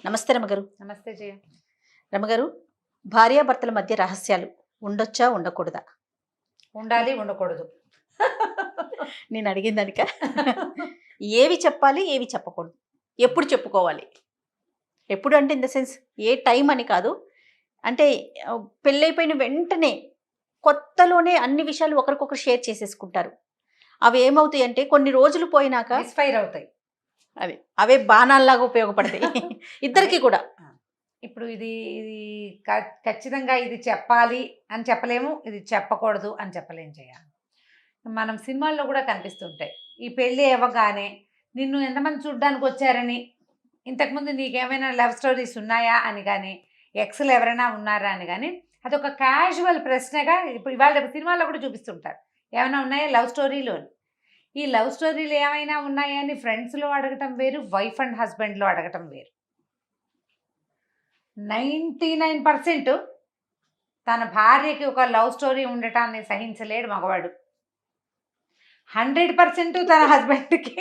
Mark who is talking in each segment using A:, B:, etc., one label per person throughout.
A: నమస్తే రమగారు.
B: నమస్తే జయ.
A: రమగారు, భార్యాభర్తల మధ్య రహస్యాలు ఉండొచ్చా? ఉండకూడదా?
B: ఉండాలి, ఉండకూడదు.
A: నేను అడిగిన దానిక ఏవి చెప్పాలి, ఏవి చెప్పకూడదు? ఎప్పుడు చెప్పుకోవాలి? ఎప్పుడు అంటే in the sense A time అని కాదు. అంటే పెళ్ళైపోయిన వెంటనే కొత్తలోనే అన్ని విషయాలు ఒకరికొకరు షేర్ చేసేసుకుంటారు. అవి ఏమవుతాయి అంటే కొన్ని రోజులు పోయినాక
B: మిస్ఫైర్ అవుతాయి.
A: అవే బాణాల్లాగా ఉపయోగపడతాయి ఇద్దరికి కూడా.
B: ఇప్పుడు ఇది ఇది ఖచ్చితంగా ఇది చెప్పాలి అని చెప్పలేము, ఇది చెప్పకూడదు అని చెప్పలేము జయ. మనం సినిమాల్లో కూడా కనిపిస్తుంటాయి. ఈ పెళ్ళి అవ్వగానే నిన్ను ఎంతమంది చూడ్డానికి వచ్చారని, ఇంతకుముందు నీకేమైనా లవ్ స్టోరీస్ ఉన్నాయా అని కానీ, ఎక్స్లు ఎవరైనా ఉన్నారా అని కానీ, అదొక క్యాజువల్ ప్రశ్నగా ఇప్పుడు ఇవాళ సినిమాల్లో కూడా చూపిస్తుంటారు. ఏమైనా ఉన్నాయా లవ్ స్టోరీలో? ఈ లవ్ స్టోరీలు ఏమైనా ఉన్నాయా అని ఫ్రెండ్స్లో అడగటం వేరు, వైఫ్ అండ్ హస్బెండ్లో అడగటం వేరు. 99% తన భార్యకి ఒక లవ్ స్టోరీ ఉండటాన్ని సహించలేడు మగవాడు. 100% తన హస్బెండ్కి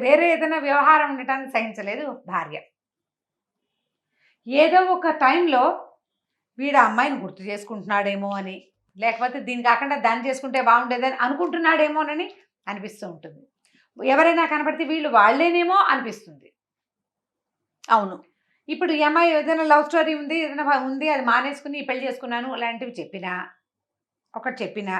B: వేరే ఏదైనా వ్యవహారం ఉండటాన్ని సహించలేదు భార్య. ఏదో ఒక టైంలో వీడు అమ్మాయిని గుర్తు చేసుకుంటున్నాడేమో అని, లేకపోతే దీని కాకుండా దాన్ని చేసుకుంటే బాగుండేదని అనుకుంటున్నాడేమోనని అనిపిస్తూ ఉంటుంది. ఎవరైనా కనపడితే వీళ్ళు వాళ్ళేనేమో అనిపిస్తుంది.
A: అవును.
B: ఇప్పుడు ఈ అమ్మాయి ఏదైనా లవ్ స్టోరీ ఉంది, ఏదైనా ఉంది, అది మానేసుకుని పెళ్లి చేసుకున్నాను అలాంటివి చెప్పినా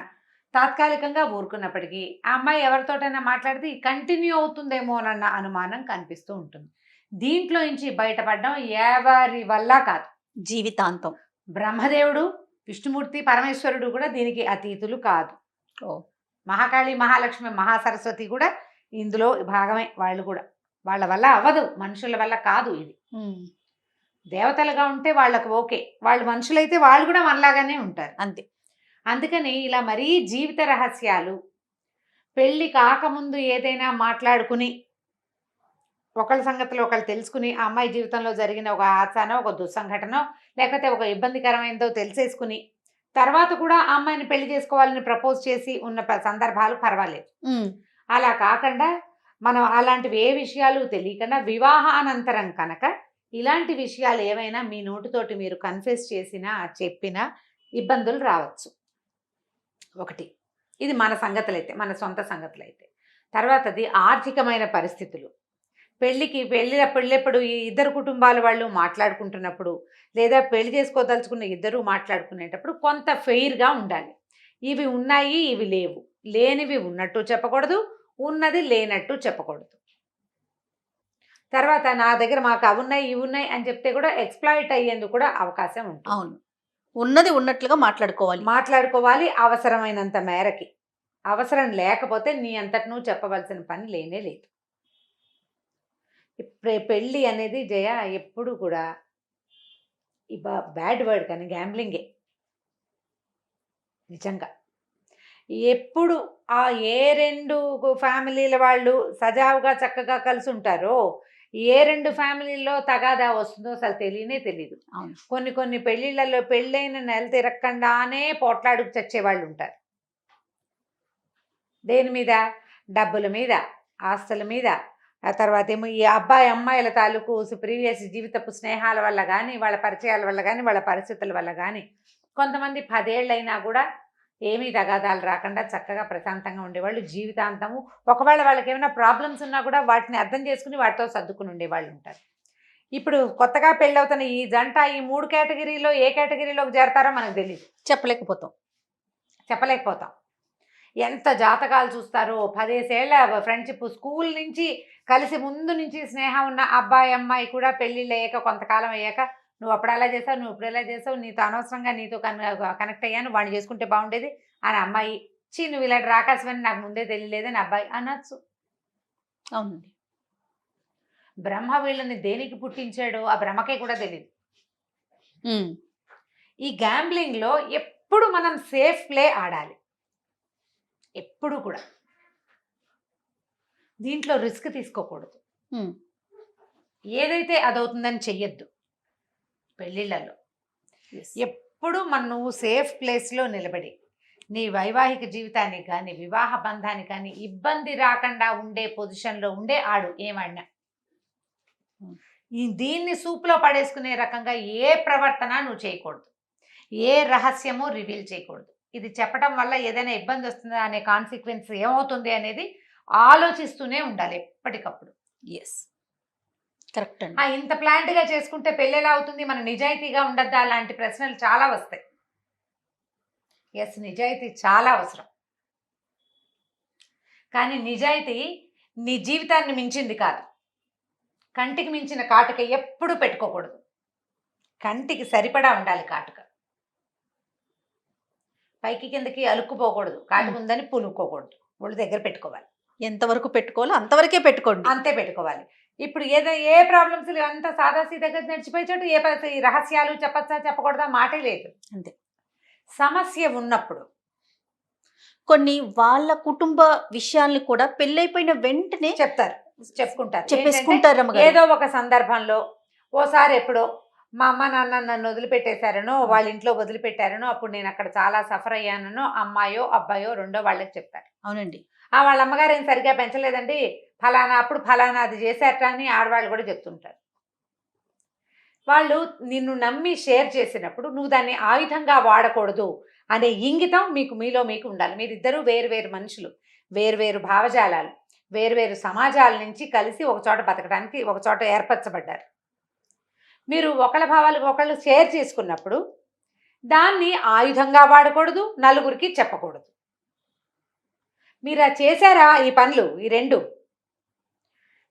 B: తాత్కాలికంగా ఊరుకున్నప్పటికీ ఆ అమ్మాయి ఎవరితోటైనా మాట్లాడితే కంటిన్యూ అవుతుందేమోనన్న అనుమానం కనిపిస్తూ ఉంటుంది. దీంట్లో నుంచి బయటపడడం ఎవరి వల్ల కాదు,
A: జీవితాంతం.
B: బ్రహ్మదేవుడు, విష్ణుమూర్తి, పరమేశ్వరుడు కూడా దీనికి అతీతులు కాదు. మహాకాళి, మహాలక్ష్మి, మహాసరస్వతి కూడా ఇందులో భాగమే. వాళ్ళు కూడా వాళ్ళ వల్ల అవ్వదు, మనుషుల వల్ల కాదు. ఇది దేవతలుగా ఉంటే వాళ్ళకు ఓకే, వాళ్ళు మనుషులైతే వాళ్ళు కూడా మనలాగానే ఉంటారు అంతే. అందుకని ఇలా మరీ జీవిత రహస్యాలు పెళ్ళి కాకముందు ఏదైనా మాట్లాడుకుని ఒకళ్ళ సంగతిలో ఒకళ్ళు తెలుసుకుని, ఆ అమ్మాయి జీవితంలో జరిగిన ఒక హాస్యానో, ఒక దుస్సంఘటనో, లేకపోతే ఒక ఇబ్బందికరమైనదో తెలిసేసుకుని తర్వాత కూడా ఆ అమ్మాయిని పెళ్లి చేసుకోవాలని ప్రపోజ్ చేసి ఉన్న సందర్భాలు పర్వాలేదు. అలా కాకుండా మనం అలాంటివి ఏ విషయాలు తెలియకుండా వివాహానంతరం కనుక ఇలాంటి విషయాలు ఏమైనా మీ నోటితోటి మీరు కన్ఫెస్ చేసినా చెప్పినా ఇబ్బందులు రావచ్చు. ఒకటి ఇది మన సంగతులైతే, మన సొంత సంగతులైతే. తర్వాతది ఆర్థికమైన పరిస్థితులు. పెళ్ళెప్పుడు ఈ ఇద్దరు కుటుంబాల వాళ్ళు మాట్లాడుకుంటున్నప్పుడు, లేదా పెళ్లి చేసుకోదలుచుకున్న ఇద్దరు మాట్లాడుకునేటప్పుడు కొంత ఫెయిర్గా ఉండాలి. ఇవి ఉన్నాయి, ఇవి లేవు, లేనివి ఉన్నట్టు చెప్పకూడదు, ఉన్నది లేనట్టు చెప్పకూడదు. తర్వాత నా దగ్గర మాకు అవి ఉన్నాయి, ఇవి ఉన్నాయి అని చెప్తే కూడా ఎక్స్‌ప్లాయిట్ అయ్యేందుకు కూడా అవకాశం ఉంటుంది.
A: అవును, ఉన్నది ఉన్నట్లుగా మాట్లాడుకోవాలి
B: అవసరమైనంత మేరకి. అవసరం లేకపోతే నీ అంతటి నువ్వు చెప్పవలసిన పని లేనే లేదు. పెళ్ళి అనేది జయ ఎప్పుడు కూడా ఈ బ్యాడ్ వర్డ్ కానీ గ్యాంబ్లింగే నిజంగా. ఎప్పుడు ఆ ఏ రెండు ఫ్యామిలీల వాళ్ళు సజావుగా చక్కగా కలిసి ఉంటారో, ఏ రెండు ఫ్యామిలీల్లో తగాదా వస్తుందో అసలు తెలియదు. కొన్ని పెళ్ళిళ్ళలో పెళ్ళైన నెల తిరగకుండానే పోట్లాడుకు చచ్చేవాళ్ళు ఉంటారు. దేని మీద? డబ్బుల మీద, ఆస్తుల మీద. ఆ తర్వాత ఏమో ఈ అబ్బాయి అమ్మాయిల తాలూకు ప్రీవియస్ జీవితపు స్నేహాల వల్ల కానీ, వాళ్ళ పరిచయాల వల్ల కానీ, వాళ్ళ పరిస్థితుల వల్ల కానీ కొంతమంది 10 ఏళ్ళైనా కూడా ఏమీ తగాదాలు రాకుండా చక్కగా ప్రశాంతంగా ఉండేవాళ్ళు జీవితాంతము. ఒకవేళ వాళ్ళకి ఏమైనా ప్రాబ్లమ్స్ ఉన్నా కూడా వాటిని అర్థం చేసుకుని వాటితో సర్దుకుని ఉండేవాళ్ళు ఉంటారు. ఇప్పుడు కొత్తగా పెళ్ళవుతున్న ఈ జంట ఈ 3 కేటగిరీలో ఏ కేటగిరీలోకి చేరతారో మనకు తెలియదు, చెప్పలేకపోతాం. ఎంత జాతకాలు చూస్తారో, 10 ఏళ్ల ఫ్రెండ్షిప్, స్కూల్ నుంచి కలిసి ముందు నుంచి స్నేహం ఉన్న అబ్బాయి అమ్మాయి కూడా పెళ్ళిళ్ళు అయ్యాక కొంతకాలం అయ్యాక నువ్వు అప్పుడు అలా చేసావు, నువ్వు ఇప్పుడు ఎలా చేసావు, నీతో అనవసరంగా నీతో కనెక్ట్ అయ్యాను, వాడిని చేసుకుంటే బాగుండేది అని అమ్మాయి, నువ్వు ఇలాంటి రాకాశమని నాకు ముందే తెలియలేదని అబ్బాయి అనొచ్చు.
A: అవునండి.
B: బ్రహ్మ వీళ్ళని దేనికి పుట్టించాడో ఆ బ్రహ్మకే కూడా తెలియదు. ఈ గ్యాంబ్లింగ్లో ఎప్పుడు మనం సేఫ్ ప్లే ఆడాలి, ఎప్పుడు కూడా. దీంట్లో రిస్క్ తీసుకోకూడదు. ఏదైతే అదవుతుందని చెయ్యొద్దు. పెళ్ళిళ్ళలో ఎప్పుడు నువ్వు సేఫ్ ప్లేస్లో నిలబడి నీ వైవాహిక జీవితానికి కానీ వివాహ బంధానికి కానీ ఇబ్బంది రాకుండా ఉండే పొజిషన్లో ఉండే ఆడు ఏమన్నా. దీన్ని సూపులో పడేసుకునే రకంగా ఏ ప్రవర్తన నువ్వు చేయకూడదు, ఏ రహస్యము రివీల్ చేయకూడదు. ఇది చెప్పడం వల్ల ఏదైనా ఇబ్బంది వస్తుందా అనే కాన్సిక్వెన్స్ ఏమవుతుంది అనేది ఆలోచిస్తూనే ఉండాలి ఎప్పటికప్పుడు.
A: ఎస్, కరెక్ట్ అండి.
B: ఇంత ప్లాంట్గా చేసుకుంటే పెళ్ళి ఎలా అవుతుంది, మన నిజాయితీగా ఉండద్దా, అలాంటి ప్రశ్నలు చాలా వస్తాయి. ఎస్, నిజాయితీ చాలా అవసరం. కానీ నిజాయితీ నీ జీవితాన్ని మించింది కాదు. కంటికి మించిన కాటుక ఎప్పుడు పెట్టుకోకూడదు. కంటికి సరిపడా ఉండాలి కాటుక. పైకి కిందకి అలుక్కుపోకూడదు. కాటుక ఉందని పులుక్కోకూడదు. ఒళ్ళు దగ్గర పెట్టుకోవాలి.
A: ఎంతవరకు పెట్టుకోవాలో అంతవరకే పెట్టుకోండి.
B: అంతే పెట్టుకోవాలి. ఇప్పుడు ఏ ప్రాబ్లమ్స్ అంత సాదాసీదగా నడిచిపోయే చోటు ఈ రహస్యాలు చెప్పచ్చా చెప్పకూడదా మాటే లేదు.
A: అంతే.
B: సమస్య ఉన్నప్పుడు
A: కొన్ని వాళ్ళ కుటుంబ విషయాల్ని కూడా పెళ్ళైపోయిన వెంటనే
B: చెప్పుకుంటారు.
A: చెప్పేసుకుంటారు.
B: ఏదో ఒక సందర్భంలో ఓసారి ఎప్పుడో మా అమ్మ నాన్న నన్ను వదిలిపెట్టేశారనో, వాళ్ళ ఇంట్లో వదిలిపెట్టారనో, అప్పుడు నేను అక్కడ చాలా సఫర్ అయ్యానో అమ్మాయో అబ్బాయో రెండో వాళ్ళకి చెప్తారు.
A: అవునండి.
B: వాళ్ళ అమ్మగారు ఏం సరిగ్గా పెంచలేదండి, ఫలానా అప్పుడు ఫలానా అది చేశారట అని ఆడవాళ్ళు కూడా చెప్తుంటారు. వాళ్ళు నిన్ను నమ్మి షేర్ చేసినప్పుడు నువ్వు దాన్ని ఆయుధంగా వాడకూడదు అనే ఇంగితం మీలో మీకు ఉండాలి. మీరిద్దరూ వేరు మనుషులు, వేరు భావజాలాలు, వేరు సమాజాల నుంచి కలిసి ఒక చోట బతకడానికి ఒక చోట ఏర్పరచబడ్డారు. మీరు ఒకళ్ళ భావాలు ఒకళ్ళు షేర్ చేసుకున్నప్పుడు దాన్ని ఆయుధంగా వాడకూడదు, నలుగురికి చెప్పకూడదు. మీరు చేశారా ఈ పనులు, ఈ రెండు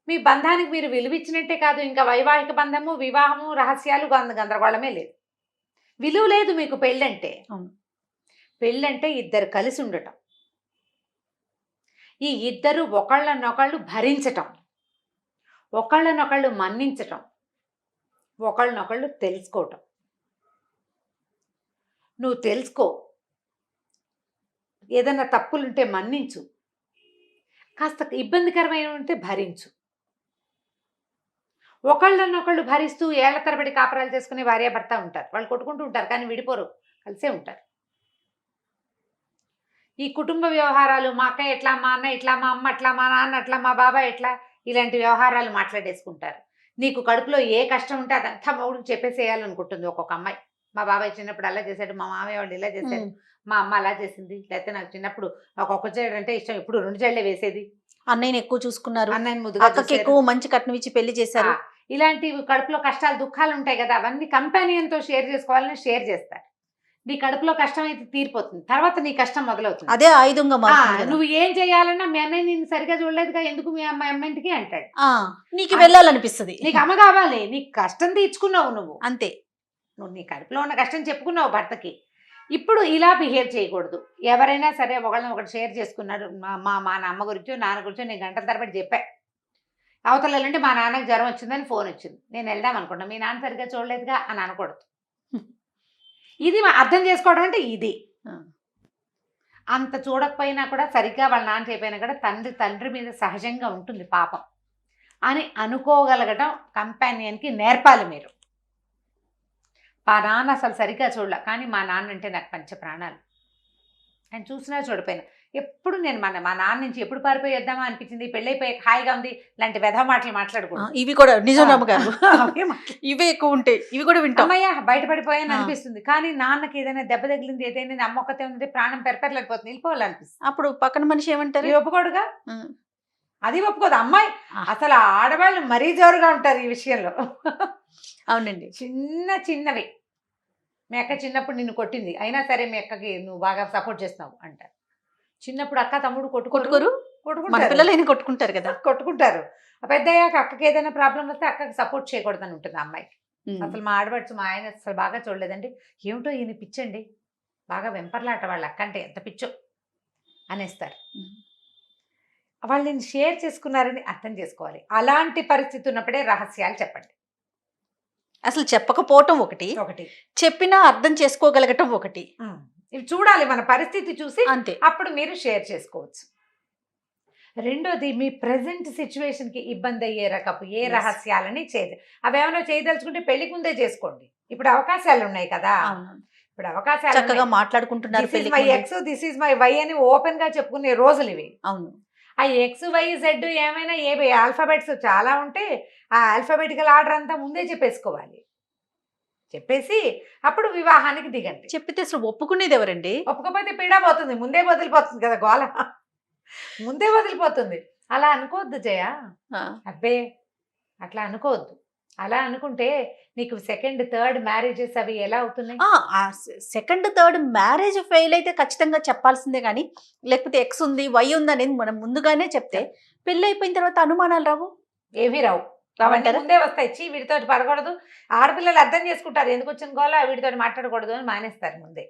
B: మీ బంధానికి మీరు విలువిచ్చినట్టే కాదు, ఇంకా వైవాహిక బంధము, వివాహము, రహస్యాలు గందరగోళమే లేదు. విలువ లేదు మీకు పెళ్ళంటే. పెళ్ళంటే ఇద్దరు కలిసి ఉండటం, ఈ ఇద్దరు ఒకళ్ళనొకళ్ళు భరించటం, ఒకళ్ళనొకళ్ళు మన్నించటం, ఒకళ్ళనొకళ్ళు తెలుసుకోవటం. నువ్వు తెలుసుకో, ఏదైనా తప్పులుంటే మన్నించు, కాస్త ఇబ్బందికరమైన ఉంటే భరించు. ఒకళ్ళనొకళ్ళు భరిస్తూ ఏళ్ల తరబడి కాపురాలు చేసుకునే భార్యాభర్త ఉంటారు. వాళ్ళు కొట్టుకుంటూ ఉంటారు కానీ విడిపోరు, కలిసే ఉంటారు. ఈ కుటుంబ వ్యవహారాలు, మా అక్క ఎట్లా, మా అన్న ఇట్లా, మా అమ్మ అట్లా, మా నాన్న అట్లా, మా బాబాయ్ ఎట్లా, ఇలాంటి వ్యవహారాలు మాట్లాడేసుకుంటారు. నీకు కడుపులో ఏ కష్టం ఉంటే అదంతా మొగుడికి చెప్పేసేయాలనుకుంటుంది ఒక్కొక్క అమ్మాయి. మా బాబాయ్ చిన్నప్పుడు అలా చేశాడు, మా మామయ్య వాళ్ళు ఇలా చేశారు, మా అమ్మ అలా చేసింది, లేకపోతే నాకు చిన్నప్పుడు ఒక్కొక్క జడ అంటే ఇష్టం, ఇప్పుడు 2 జడలే వేసేది,
A: అన్నయ్యని ఎక్కువ చూసుకున్నారు,
B: అన్నయ్యని ముద్దుగా
A: అక్కకి ఎక్కువ మంచి కట్నం ఇచ్చి పెళ్లి చేశారు.
B: ఇలాంటివి కడుపులో కష్టాలు దుఃఖాలు ఉంటాయి కదా, అవన్నీ కంపానియన్తో షేర్ చేసుకోవాలని షేర్ చేస్తారు. నీ కడుపులో కష్టం అయితే తీరిపోతుంది, తర్వాత నీ కష్టం మొదలవుతుంది.
A: అదే ఆయుధంగా మారుతుంది.
B: నువ్వు ఏం చేయాలన్నా మీ అన్నయ్య నేను సరిగా చూడలేదుగా, ఎందుకు మీ అమ్మాయింటికి అంటాడు.
A: నీకు వెళ్ళాలనిపిస్తుంది.
B: నీకు అమ్మ కావాలి, నీకు కష్టం తీర్చుకున్నావు నువ్వు,
A: అంతే.
B: నువ్వు నీ కడుపులో ఉన్న కష్టం చెప్పుకున్నావు భర్తకి. ఇప్పుడు ఇలా బిహేవ్ చేయకూడదు. ఎవరైనా సరే ఒకళ్ళని ఒకటి షేర్ చేసుకున్నారు, మా అమ్మ గురించో నాన్న గురించో నేను గంటల తరబడి చెప్పా. అవతల వెళ్ళంటే మా నాన్నకి జ్వరం వచ్చిందని ఫోన్ వచ్చింది, నేను వెళ్దాం అనుకుంటా, మీ నాన్న సరిగ్గా చూడలేదుగా అని అనకూడదు. ఇది అర్థం చేసుకోవడం అంటే ఇది. అంత చూడకపోయినా కూడా సరిగ్గా వాళ్ళ నాన్న చెప్పినా కూడా తండ్రి మీద సహజంగా ఉంటుంది పాపం అని అనుకోగలగటం కంపానియన్కి నేర్పాలి మీరు. మా నాన్న అసలు సరిగ్గా చూడలే, కానీ మా నాన్న అంటే నాకు పంచ ప్రాణాలు, ఆయన చూసినా చూడిపోయినా. ఎప్పుడు నేను మా నాన్న నుంచి ఎప్పుడు పారిపోయేద్దామా అనిపించింది, పెళ్ళైపోయి హాయిగా ఉంది, ఇలాంటి వెధవ మాటలు మాట్లాడకూడదు.
A: ఇవి కూడా నిజం నమ్మకాలు, ఇవే ఎక్కువ ఉంటాయి, ఇవి కూడా వింటాం.
B: అమ్మయ్య బయటపడిపోయాను అనిపిస్తుంది, కానీ నాన్నకి ఏదైనా దెబ్బ తగిలింది, ఏదైనా అమ్మ ఒక్కతే ఉంది, ప్రాణం పెరపెరలేకపోతుంది, వెళ్ళిపోవాలనిపిస్తుంది.
A: అప్పుడు పక్కన మనిషి ఏమంటారు,
B: ఒప్పుకోడుగా, అది ఒప్పుకోదు. అమ్మాయి అసలు ఆడవాళ్ళు మరీ జోరుగా ఉంటారు ఈ విషయంలో.
A: అవునండి.
B: చిన్నవి, మీ అక్క చిన్నప్పుడు నిన్ను కొట్టింది, అయినా సరే మీ అక్కకి నువ్వు బాగా సపోర్ట్ చేస్తున్నావు అంటారు. చిన్నప్పుడు అక్క తమ్ముడు కొట్టుకుంటారు
A: కొట్టుకుంటారు కదా,
B: కొట్టుకుంటారు. పెద్ద అయ్యాక అక్కకి ఏదైనా ప్రాబ్లం వస్తే అక్కకి సపోర్ట్ చేయకూడదని ఉంటుంది అమ్మాయికి. అసలు మా ఆడపడుచు మా ఆయన అసలు బాగా చూడలేదండి, ఏమిటో ఈయన పిచ్చండి, బాగా వెంపర్లాట వాళ్ళ అక్క అంటే ఎంత పిచ్చో అనేస్తారు. వాళ్ళు నేను షేర్ చేసుకున్నారని అర్థం చేసుకోవాలి. అలాంటి పరిస్థితి ఉన్నప్పుడే రహస్యాలు చెప్పండి.
A: అసలు చెప్పకపోవటం ఒకటి, చెప్పినా అర్థం చేసుకోగలగటం ఒకటి.
B: ఇవి చూడాలి, మన పరిస్థితి చూసి
A: అంతే,
B: అప్పుడు మీరు షేర్ చేసుకోవచ్చు. రెండోది, మీ ప్రజెంట్ సిచ్యువేషన్కి ఇబ్బంది అయ్యే రకపు ఏ రహస్యాలని అవి ఏమైనా చేయదలుచుకుంటే పెళ్లికి ముందే చేసుకోండి. ఇప్పుడు అవకాశాలు ఉన్నాయి కదా, ఇప్పుడు అవకాశాలు
A: చక్కగా మాట్లాడుకుంటున్నారు.
B: My X, this is my Y అని ఓపెన్ గా చెప్పుకునే రోజులు ఇవి.
A: అవును.
B: ఆ ఎక్స్ వై జెడ్ ఏమైనా ఏ ఆల్ఫాబెట్స్ చాలా ఉంటే ఆ ఆల్ఫాబెటికల్ ఆర్డర్ అంతా ముందే చెప్పేసుకోవాలి. చెప్పేసి అప్పుడు వివాహానికి దిగండి.
A: చెప్పితే అసలు ఒప్పుకునేది ఎవరండి?
B: ఒప్పుకోకపోతే పీడా పోతుంది, ముందే వదిలిపోతుంది కదా గోల, ముందే వదిలిపోతుంది. అలా అనుకోవద్దు జయ.
A: ఆ,
B: అబ్బే అట్లా అనుకోవద్దు. అలా అనుకుంటే నీకు సెకండ్ థర్డ్ మ్యారేజెస్ అవి ఎలా అవుతున్నాయి?
A: సెకండ్ థర్డ్ మ్యారేజ్ ఫెయిల్ అయితే ఖచ్చితంగా చెప్పాల్సిందే కానీ, లేకపోతే ఎక్స్ ఉంది వై ఉంది అనేది మనం ముందుగానే చెప్తే పెళ్ళి అయిపోయిన తర్వాత అనుమానాలు రావు.
B: ఏమీ రావు.
A: రావంటారా?
B: ముందే వస్తాయి. వీడితో పడకూడదు, ఆడపిల్లలు అర్థం చేసుకుంటారు ఎందుకు వచ్చిన గోల, వీడితో మాట్లాడకూడదు అని మానేస్తారు ముందే.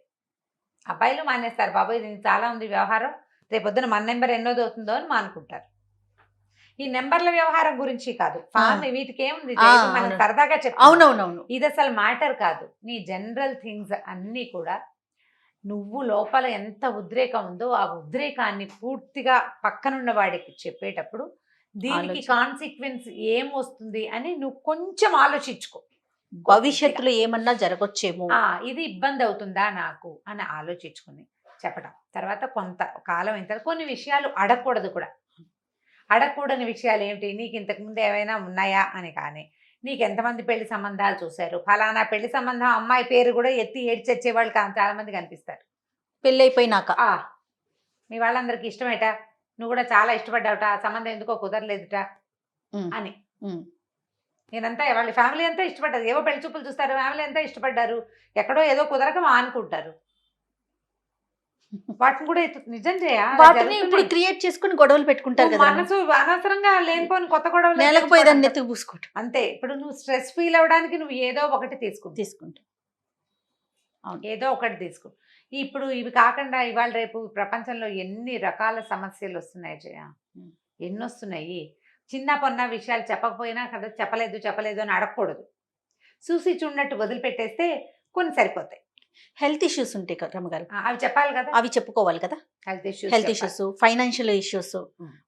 B: అబ్బాయిలు మానేస్తారు, బాబాయ్ దీనికి చాలా ఉంది వ్యవహారం, రేపొద్దున మన నెంబర్ ఎన్నోది అవుతుందో అని మానుకుంటారు. ఈ నెంబర్ల వ్యవహారం గురించి కాదు, ఫ్యామిలీ వీటికి ఏముంది జయ, ఇవి మనం
A: అవును.
B: సరదాగా చెప్తాం.
A: అవునవునవును.
B: ఇది అసలు మ్యాటర్ కాదు. నీ జనరల్ థింగ్స్ అన్నీ కూడా నువ్వు లోపల ఎంత ఉద్రేకం ఉందో ఆ ఉద్రేకాన్ని పూర్తిగా పక్కనున్న వాడికి చెప్పేటప్పుడు దీనికి కాన్సిక్వెన్స్ ఏం వస్తుంది అని నువ్వు కొంచెం ఆలోచించుకో.
A: భవిష్యత్తులో ఏమన్నా జరగొచ్చేమో,
B: ఇది ఇబ్బంది అవుతుందా నాకు అని ఆలోచించుకుని చెప్పడం. తర్వాత కొంత కాలం అయిన తర్వాత కొన్ని విషయాలు అడగకూడదు కూడా. అడగకూడని విషయాలు ఏమిటి, నీకు ఇంతకుముందు ఏమైనా ఉన్నాయా అని, కానీ నీకు ఎంతమంది పెళ్లి సంబంధాలు చూశారు, ఫలానా పెళ్లి సంబంధం అమ్మాయి పేరు కూడా ఎత్తి ఏడ్చొచ్చే వాళ్ళు చాలా మంది కనిపిస్తారు
A: పెళ్ళి అయిపోయినాక.
B: మీ వాళ్ళందరికీ ఇష్టమేట, నువ్వు కూడా చాలా ఇష్టపడ్డావుట, ఆ సంబంధం ఎందుకో కుదరలేదుట అని. నేనంతా వాళ్ళ ఫ్యామిలీ అంతా ఇష్టపడ్డారు, ఏవో పెళ్లి చూపులు చూస్తారు, ఫ్యామిలీ అంతా ఇష్టపడ్డారు, ఎక్కడో ఏదో కుదరక అనుకుంటారు. వాటిని కూడా నిజం
A: వాటిని ఇప్పుడు క్రియేట్ చేసుకుని గొడవలు పెట్టుకుంటారు కదా.
B: మనసు అనవసరంగా లేనిపోని కొత్త గొడవలు
A: నేలకపోయేదాన్ని ఎత్తుకు పూసుకోవటం
B: అంతే. ఇప్పుడు నువ్వు స్ట్రెస్ ఫీల్ అవ్వడానికి నువ్వు ఏదో ఒకటి తీసుకుంటా, ఏదో ఒకటి తీసుకో. ఇప్పుడు ఇవి కాకుండా ఇవాళ రేపు ప్రపంచంలో ఎన్ని రకాల సమస్యలు వస్తున్నాయి జయ, ఎన్ని వస్తున్నాయి. చిన్న పొన్న విషయాలు చెప్పకపోయినా కదా, చెప్పలేదు అని అడగకూడదు. చూసి చూడనట్టు వదిలిపెట్టేస్తే కొన్ని సరిపోతాయి.
A: హెల్త్ ఇష్యూస్ ఉంటాయి కదా రమ్మగారు,
B: అవి చెప్పాలి కదా,
A: అవి చెప్పుకోవాలి కదా. హెల్త్ ఇష్యూస్, ఫైనాన్షియల్ ఇష్యూస్,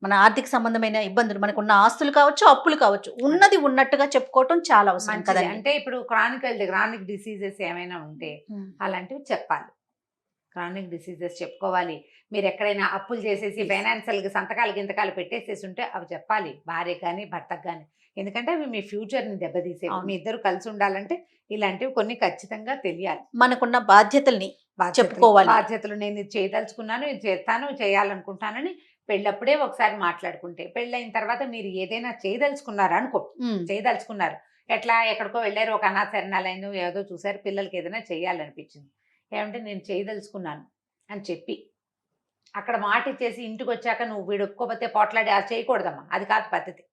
A: మన ఆర్థిక సంబంధమైన ఇబ్బందులు, మనకున్న ఆస్తులు కావచ్చు, అప్పులు కావచ్చు, ఉన్నది ఉన్నట్టుగా చెప్పుకోవటం చాలా అవసరం కదా. అంటే
B: ఇప్పుడు క్రానిక్ డిసీజెస్ ఏమైనా ఉంటే అలాంటివి చెప్పాలి. క్రానిక్ డిసీజెస్ చెప్పుకోవాలి. మీరు ఎక్కడైనా అప్పులు చేసేసి ఫైనాన్షియల్గా సంతకాలు గింతకాలు పెట్టేసేసి ఉంటే అవి చెప్పాలి, భార్య కానీ భర్తకు కానీ. ఎందుకంటే అవి మీ ఫ్యూచర్ని దెబ్బతీసేవి. మీ ఇద్దరు కలిసి ఉండాలంటే ఇలాంటివి కొన్ని ఖచ్చితంగా తెలియాలి.
A: మనకున్న బాధ్యతల్ని చెప్పుకోవాలి.
B: బాధ్యతలు నేను ఇది చేయదలుచుకున్నాను, ఇది చేస్తాను, చేయాలనుకుంటానని పెళ్ళప్పుడే ఒకసారి మాట్లాడుకుంటే, పెళ్ళైన తర్వాత మీరు ఏదైనా చేయదలుచుకున్నారా అనుకో, చేయదలుచుకున్నారు, ఎట్లా ఎక్కడికో వెళ్ళారు, ఒక అనాథ శరణాలయం ఏదో చూసారు, పిల్లలకి ఏదైనా చేయాలనిపించింది, ఏమంటే నేను చేయదలుచుకున్నాను అని చెప్పి అక్కడ మాట ఇచ్చేసి ఇంటికి వచ్చాక నువ్వు వీడు ఒప్పుకోకపోతే పోట్లాడి అది చేయకూడదమ్మా, అది కాదు పద్ధతి.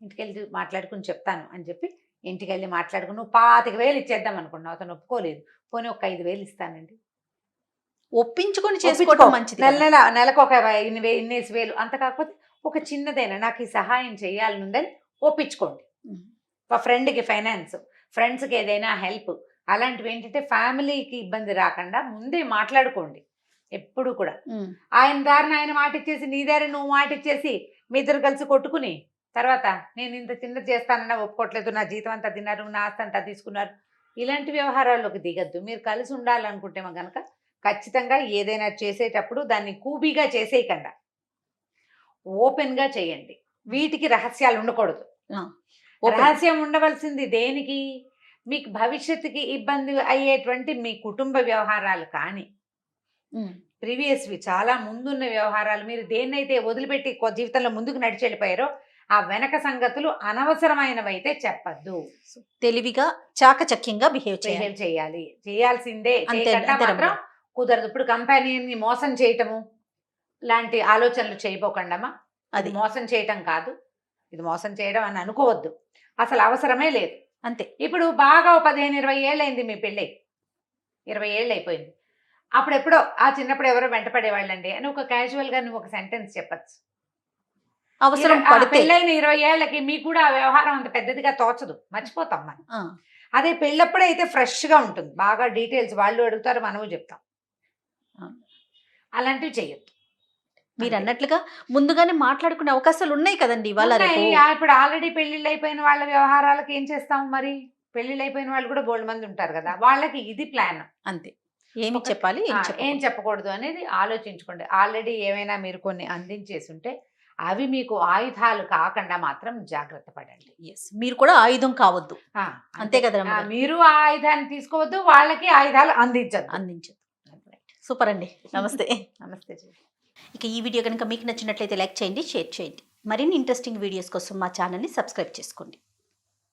B: ఇంటికి వెళ్ళి మాట్లాడుకుని చెప్తాను అని చెప్పి ఇంటికి వెళ్ళి మాట్లాడుకుని నువ్వు 25,000 ఇచ్చేద్దాం అనుకున్నావు, అతను ఒప్పుకోలేదు, పోనీ ఒక 5,000 ఇస్తానండి,
A: ఒప్పించుకొని చేసుకోవడం మంచిది.
B: నెలకు ఒక 20,000 అంత కాకపోతే ఒక చిన్నదైనా నాకు ఈ సహాయం చేయాలనుందని ఒప్పించుకోండి. ఫ్రెండ్కి ఫైనాన్స్, ఫ్రెండ్స్కి ఏదైనా హెల్ప్, అలాంటివి ఏంటంటే ఫ్యామిలీకి ఇబ్బంది రాకుండా ముందే మాట్లాడుకోండి. ఎప్పుడు కూడా ఆయన దారిని ఆయన మాట ఇచ్చేసి నీ దారి నువ్వు మాట ఇచ్చేసి మీ ఇద్దరు కలిసి కొట్టుకుని తర్వాత నేను ఇంత చిన్నది చేస్తానన్నా ఒప్పుకోవట్లేదు, నా జీతం అంతా తిన్నారు, నా ఆస్తి అంతా తీసుకున్నారు, ఇలాంటి వ్యవహారాల్లోకి దిగద్దు. మీరు కలిసి ఉండాలనుకుంటే కనుక ఖచ్చితంగా ఏదైనా చేసేటప్పుడు దాన్ని కూబీగా చేసేయకుండా ఓపెన్గా చేయండి. వీటికి రహస్యాలు ఉండకూడదు. రహస్యం ఉండవలసింది దేనికి, మీకు భవిష్యత్తుకి ఇబ్బంది అయ్యేటువంటి మీ కుటుంబ వ్యవహారాలు కానీ ప్రీవియస్వి చాలా ముందున్న వ్యవహారాలు, మీరు దేన్నైతే వదిలిపెట్టి జీవితంలో ముందుకు నడిచి వెళ్ళిపోయారో ఆ వెనక సంగతులు అనవసరమైనవైతే చెప్పద్దు. తెలివిగా చాకచక్యంగా బిహేవ్ చేయాలి, చేయాల్సిందే, మాత్రం కుదరదు. ఇప్పుడు కంపెనీని మోసం చేయటము లాంటి ఆలోచనలు చేయబోకండమ్మా. అది మోసం చేయటం కాదు, ఇది మోసం చేయడం అని అనుకోవద్దు, అసలు అవసరమే లేదు. అంతే. ఇప్పుడు బాగా 15-20 ఏళ్ళు అయింది మీ పెళ్ళి, 20 ఏళ్ళు అయిపోయింది, అప్పుడెప్పుడో ఆ చిన్నప్పుడు ఎవరో వెంటపడేవాళ్ళండి అని ఒక క్యాజువల్గా నువ్వు ఒక సెంటెన్స్ చెప్పచ్చు. అవసరం పెళ్ళైన 20 ఏళ్ళకి మీకు కూడా ఆ వ్యవహారం అంత పెద్దదిగా తోచదు, మర్చిపోతాం మనం. అదే పెళ్ళప్పుడే అయితే ఫ్రెష్గా ఉంటుంది, బాగా డీటెయిల్స్ వాళ్ళు అడుగుతారు, మనము చెప్తాం. అలాంటివి చెయ్యొద్దు. మీరు అన్నట్లుగా ముందుగానే మాట్లాడుకునే అవకాశాలు ఉన్నాయి కదండి ఇవాళ. ఇప్పుడు ఆల్రెడీ పెళ్లిళ్ళు అయిపోయిన వాళ్ళ వ్యవహారాలకు ఏం చేస్తాం మరి, పెళ్లిళ్ళు అయిపోయిన వాళ్ళు కూడా బోల్డ్ మంది ఉంటారు కదా, వాళ్ళకి ఇది ప్లాన్. అంతే, ఏమి చెప్పాలి ఏం చెప్పకూడదు అనేది ఆలోచించుకోండి. ఆల్రెడీ ఏమైనా మీరు కొన్ని అందించేసి ఉంటే అవి మీకు ఆయుధాలు కాకుండా మాత్రం జాగ్రత్త పడండి.
A: ఎస్, మీరు కూడా ఆయుధం కావద్దు.
B: ఆ,
A: అంతే కదా
B: ఆ,
A: రమ్మగారు?
B: మీరు ఆ ఆయుధాన్ని తీసుకోవద్దు, వాళ్ళకి ఆయుధాలు అందించద్దు.
A: అందించదు. సూపర్ అండి, నమస్తే.
B: నమస్తే.
A: ఇక ఈ వీడియో కనుక మీకు నచ్చినట్లయితే లైక్ చేయండి, షేర్ చేయండి. మరిన్ని ఇంట్రెస్టింగ్ వీడియోస్ కోసం మా ఛానల్ని సబ్స్క్రైబ్ చేసుకోండి.